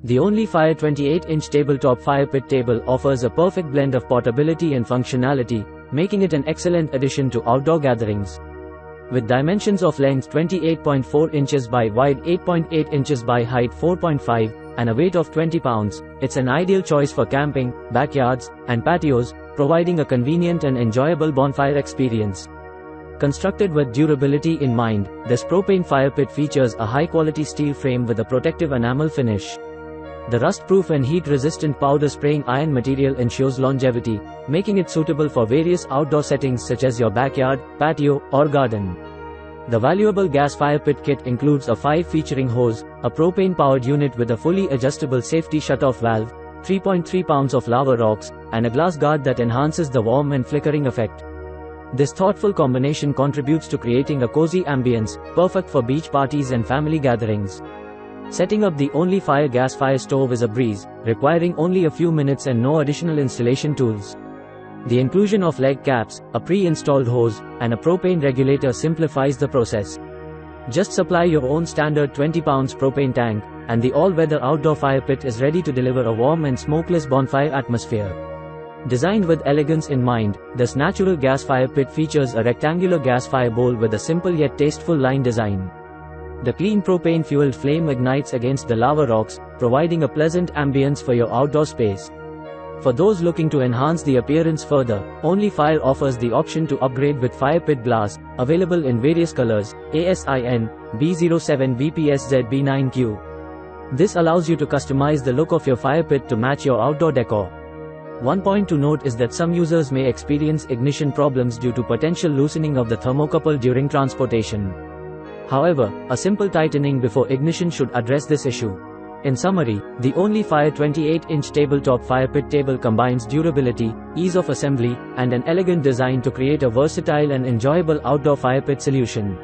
The Onlyfire 28-inch tabletop fire pit table offers a perfect blend of portability and functionality, making it an excellent addition to outdoor gatherings. With dimensions of length 28.4 inches by wide 8.8 inches by height 4.5, and a weight of 20 pounds, it's an ideal choice for camping, backyards, and patios, providing a convenient and enjoyable bonfire experience. Constructed with durability in mind, this propane fire pit features a high-quality steel frame with a protective enamel finish. The rust-proof and heat-resistant powder-spraying iron material ensures longevity, making it suitable for various outdoor settings such as your backyard, patio, or garden. The valuable gas fire pit kit includes a 5-featuring hose, a propane-powered unit with a fully adjustable safety shutoff valve, 3.3 pounds of lava rocks, and a glass guard that enhances the warm and flickering effect. This thoughtful combination contributes to creating a cozy ambience, perfect for beach parties and family gatherings. Setting up the Onlyfire gas fire stove is a breeze, requiring only a few minutes and no additional installation tools. The inclusion of leg caps, a pre-installed hose, and a propane regulator simplifies the process. Just supply your own standard 20 pounds propane tank, and the all-weather outdoor fire pit is ready to deliver a warm and smokeless bonfire atmosphere. Designed with elegance in mind, this natural gas fire pit features a rectangular gas fire bowl with a simple yet tasteful line design. The clean propane-fueled flame ignites against the lava rocks, providing a pleasant ambience for your outdoor space. For those looking to enhance the appearance further, Onlyfire offers the option to upgrade with fire pit glass, available in various colors, ASIN, B07 VPSZ B9Q. This allows you to customize the look of your fire pit to match your outdoor decor. One point to note is that some users may experience ignition problems due to potential loosening of the thermocouple during transportation. However, a simple tightening before ignition should address this issue. In summary, the Onlyfire 28-inch tabletop fire pit table combines durability, ease of assembly, and an elegant design to create a versatile and enjoyable outdoor fire pit solution.